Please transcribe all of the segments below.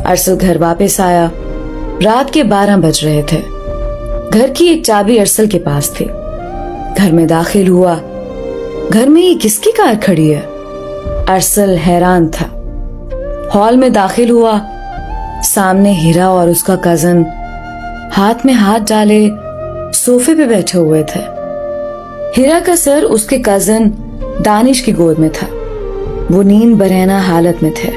अरसल घर वापस आया। रात के 12 बज रहे थे। घर की एक चाबी अरसल के पास थी। घर में दाखिल हुआ। घर में ये किसकी कार खड़ी है? अरसल हैरान था। हॉल में दाखिल हुआ। सामने हीरा और उसका कजन हाथ में हाथ डाले सोफे पे बैठे हुए थे। हीरा का सर उसके कजन दानिश की गोद में था। वो नींद बरहना हालत में थे।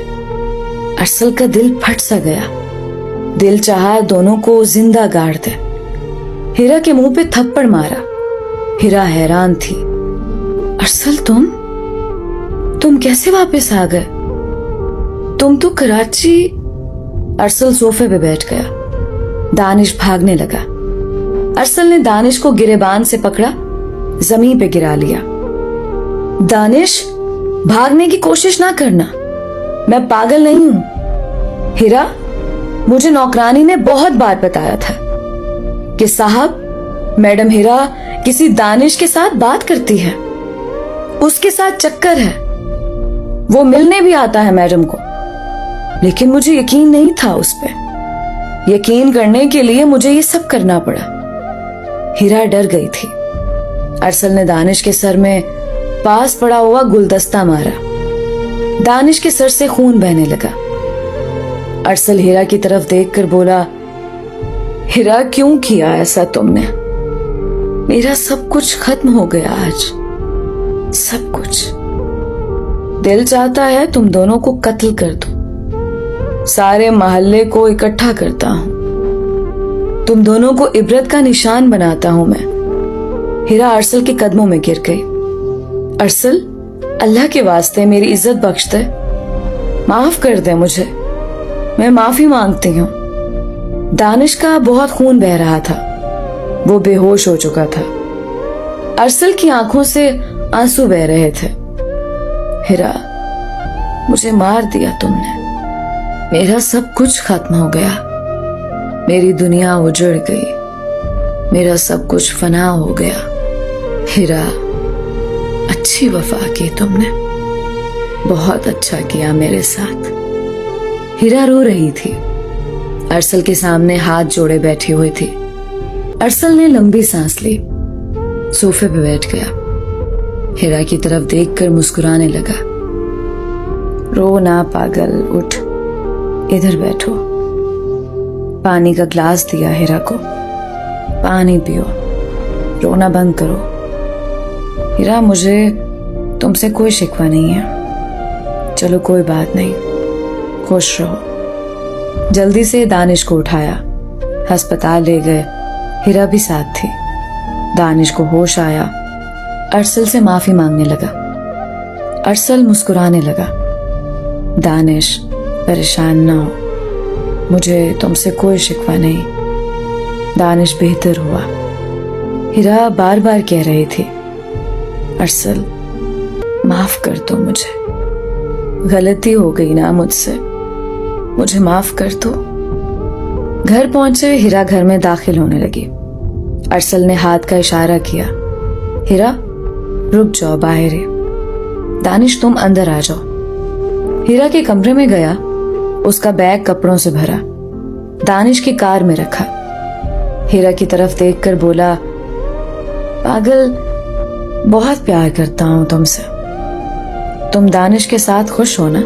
अरसल का दिल फट सा गया। दिल चाहा दोनों को जिंदा गाड़ दे। हीरा के मुंह पे थप्पड़ मारा। हीरा हैरान थी। अरसल तुम कैसे वापस आ गए? तुम तो कराची। अरसल सोफे पे बैठ गया। दानिश भागने लगा। अरसल ने दानिश को गिरेबान से पकड़ा, जमीन पे गिरा लिया। दानिश, भागने की कोशिश ना करना, मैं पागल नहीं हूं। हीरा, मुझे नौकरानी ने बहुत बार बताया था कि साहब, मैडम हीरा किसी दानिश के साथ बात करती है, उसके साथ चक्कर है, वो मिलने भी आता है मैडम को। लेकिन मुझे यकीन नहीं था उस पर। यकीन करने के लिए मुझे ये सब करना पड़ा। हीरा डर गई थी। अरसल ने दानिश के सर में पास पड़ा हुआ गुलदस्ता मारा। दानिश के सर से खून बहने लगा। अरसल हीरा की तरफ देखकर बोला, हीरा, क्यों किया ऐसा तुमने? मेरा सब कुछ खत्म हो गया आज, सब कुछ। दिल चाहता है तुम दोनों को कत्ल कर दूं। सारे मोहल्ले को इकट्ठा करता हूं। तुम दोनों को इबरत का निशान बनाता हूं मैं। हीरा अरसल के कदमों में गिर गई। अरसल, अल्लाह के वास्ते मेरी इज्जत बख्श दे, माफ कर दे मुझे, मैं माफी मांगती हूं। दानिश का बहुत खून बह रहा था। वो बेहोश हो चुका था। अरसल की आंखों से आंसू बह रहे थे। हीरा, मुझे मार दिया तुमने। मेरा सब कुछ खत्म हो गया। मेरी दुनिया उजड़ गई। मेरा सब कुछ फना हो गया। हीरा, अच्छी वफा की तुमने, बहुत अच्छा किया मेरे साथ। हीरा रो रही थी। अरसल के सामने हाथ जोड़े बैठी हुई थी। अरसल ने लंबी सांस ली, सोफे पे बैठ गया। हीरा की तरफ देखकर मुस्कुराने लगा। रो ना पागल, उठ, इधर बैठो। पानी का ग्लास दिया हीरा को। पानी पियो, रोना बंद करो। हीरा, मुझे तुमसे कोई शिकवा नहीं है। चलो कोई बात नहीं, खुश रहो। जल्दी से दानिश को उठाया, अस्पताल ले गए। हीरा भी साथ थी। दानिश को होश आया। अरसल से माफी मांगने लगा। अरसल मुस्कुराने लगा। दानिश, परेशान ना हो, मुझे तुमसे कोई शिकवा नहीं। दानिश बेहतर हुआ। हीरा बार बार कह रही थी, अरसल, माफ कर दो मुझे, गलती हो गई ना मुझसे, मुझे माफ कर दो। घर पहुंचे, हीरा घर में दाखिल होने लगी। अरसल ने हाथ का इशारा किया। हीरा, रुक जाओ, बाहर है। दानिश, तुम अंदर आ जाओ। हीरा के कमरे में गया। उसका बैग कपड़ों से भरा दानिश की कार में रखा। हीरा की तरफ देखकर बोला, पागल, बहुत प्यार करता हूं तुमसे। तुम दानिश के साथ खुश हो ना?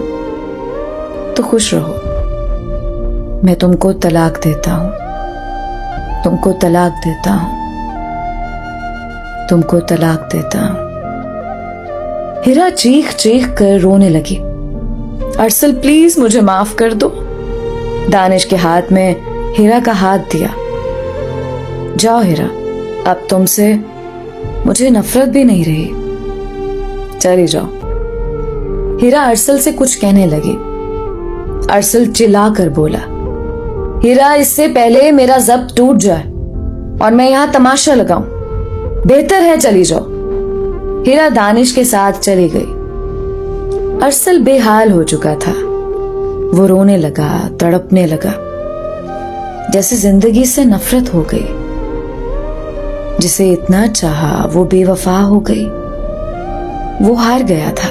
तो खुश रहो। मैं तुमको तलाक देता हूं, तुमको तलाक देता हूं, तुमको तलाक देता हूं। हीरा चीख चीख कर रोने लगी। अरसल, प्लीज मुझे माफ कर दो। दानिश के हाथ में हीरा का हाथ दिया। जाओ हीरा, अब तुमसे मुझे नफरत भी नहीं रही, चली जाओ। हीरा अरसल से कुछ कहने लगी। अरसल चिल्लाकर बोला, हीरा, इससे पहले मेरा जब्त टूट जाए और मैं यहां तमाशा लगाऊं, बेहतर है चली जाओ। हीरा दानिश के साथ चली गई। अरसल बेहाल हो चुका था। वो रोने लगा, तड़पने लगा, जैसे जिंदगी से नफरत हो गई। जिसे इतना चाहा वो बेवफा हो गई। वो हार गया था,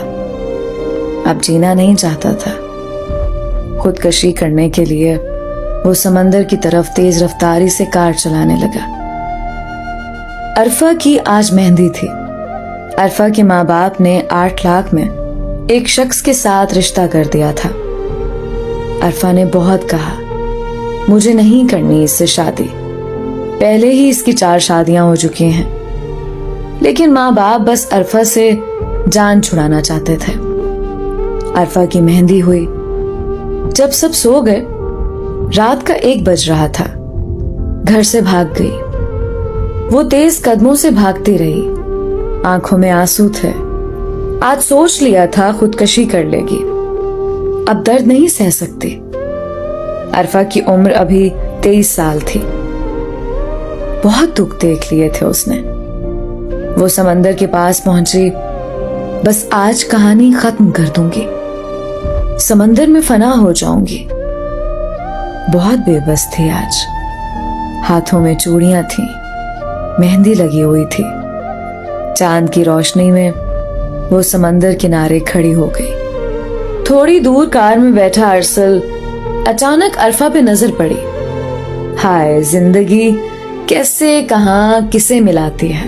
अब जीना नहीं चाहता था, खुदकशी करने के लिए वो समंदर की तरफ तेज रफ्तारी से कार चलाने लगा। अरफा की आज मेहंदी थी। अरफा के माँ बाप ने 8 लाख में एक शख्स के साथ रिश्ता कर दिया था। अरफा ने बहुत कहा, मुझे नहीं करनी इससे शादी, पहले ही इसकी 4 शादियां हो चुकी हैं। लेकिन माँ बाप बस अरफा से जान छुड़ाना चाहते थे। अरफा की मेहंदी हुई। जब सब सो गए, रात का 1 बज रहा था। घर से भाग गई। वो तेज कदमों से भागती रही, आंखों में आंसू थे। आज सोच लिया था खुदकशी कर लेगी, अब दर्द नहीं सह सकती। अरफा की उम्र अभी 23 साल थी। बहुत दुख देख लिए थे उसने। वो समंदर के पास पहुंची। बस आज कहानी खत्म कर दूंगी, समंदर में फना हो जाऊंगी। बहुत बेबस थी आज। हाथों में चूड़ियां थीं, मेहंदी लगी हुई थी। चांद की रोशनी में वो समंदर किनारे खड़ी हो गई। थोड़ी दूर कार में बैठा अरसल अचानक अरफा पे नजर पड़ी। हाय, जिंदगी कैसे कहां किसे मिलाती है,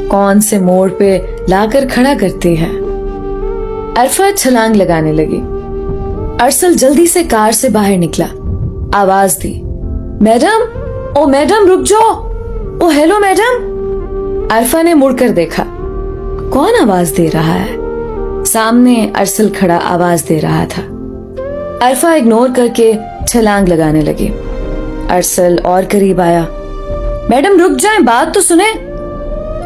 कौन से मोड़ पे लाकर खड़ा करती है। अरफा छलांग लगाने लगी। अरसल जल्दी से कार से बाहर निकला। आवाज दी, मैडम, ओ मैडम रुक जाओ, ओ हेलो मैडम। अरफा ने मुड़कर देखा, कौन आवाज दे रहा है? सामने अरसल खड़ा आवाज दे रहा था। अरफा इग्नोर करके छलांग लगाने लगी। अरसल और करीब आया। मैडम रुक जाएं, बात तो सुने।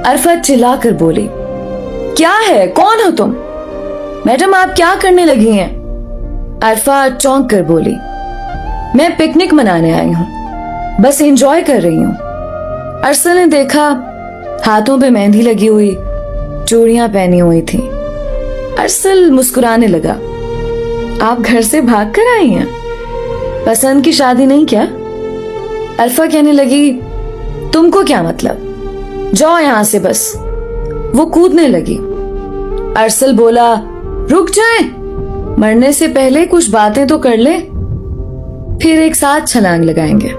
अरफा चिल्लाकर बोली, क्या है, कौन हो तुम? मैडम आप क्या करने लगी हैं? अरफा चौंक कर बोली, मैं पिकनिक मनाने आई हूं, बस एंजॉय कर रही हूं। अरसल ने देखा हाथों पे मेहंदी लगी हुई, चूड़ियां पहनी हुई थी। अरसल मुस्कुराने लगा, आप घर से भाग कर आई हैं? पसंद की शादी नहीं क्या? अरफा कहने लगी, तुमको क्या मतलब, जाओ यहां से बस। वो कूदने लगी। अरसल बोला, रुक जाए, मरने से पहले कुछ बातें तो कर ले, फिर एक साथ छलांग लगाएंगे।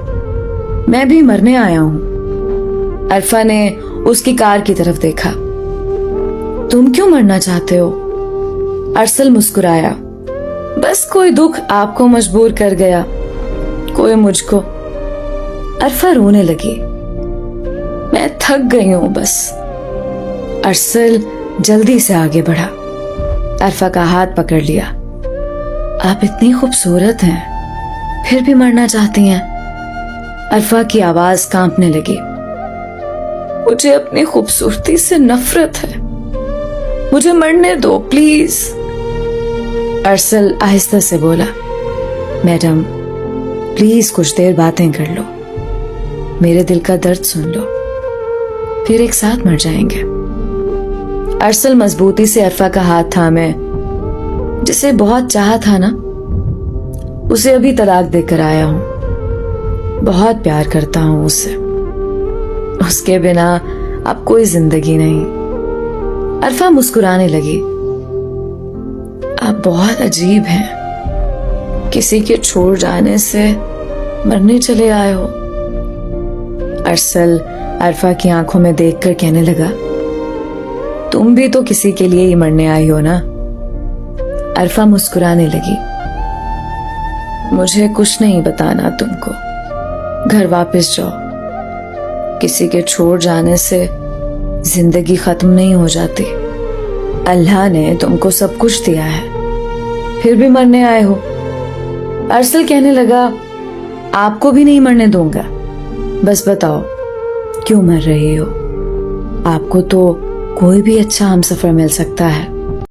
मैं भी मरने आया हूं। अरफा ने उसकी कार की तरफ देखा। तुम क्यों मरना चाहते हो? अरसल मुस्कुराया, बस कोई दुख आपको मजबूर कर गया, कोई मुझको। अरफा रोने लगी, मैं थक गई हूं बस। अरसल जल्दी से आगे बढ़ा। अरफा का हाथ पकड़ लिया। आप इतनी खूबसूरत हैं, फिर भी मरना चाहती हैं? अरफा की आवाज कांपने लगी। मुझे अपनी खूबसूरती से नफरत है, मुझे मरने दो प्लीज। अरसल आहिस्ता से बोला, मैडम प्लीज कुछ देर बातें कर लो, मेरे दिल का दर्द सुन लो, फिर एक साथ मर जाएंगे। अरसल मजबूती से अरफा का हाथ थामे। जिसे बहुत चाहा था ना, उसे अभी तलाक देकर आया हूं। बहुत प्यार करता हूं उससे, उसके बिना अब कोई जिंदगी नहीं। अरफा मुस्कुराने लगी। आप बहुत अजीब हैं, किसी के छोड़ जाने से मरने चले आए हो। अरसल अरफा की आंखों में देखकर कहने लगा, तुम भी तो किसी के लिए ही मरने आई हो ना। अरफा मुस्कुराने लगी। मुझे कुछ नहीं बताना तुमको, घर वापस जाओ। किसी के छोड़ जाने से जिंदगी खत्म नहीं हो जाती। अल्लाह ने तुमको सब कुछ दिया है, फिर भी मरने आए हो। अरसल कहने लगा, आपको भी नहीं मरने दूंगा, बस बताओ क्यों मर रही हो? आपको तो कोई भी अच्छा हमसफर मिल सकता है।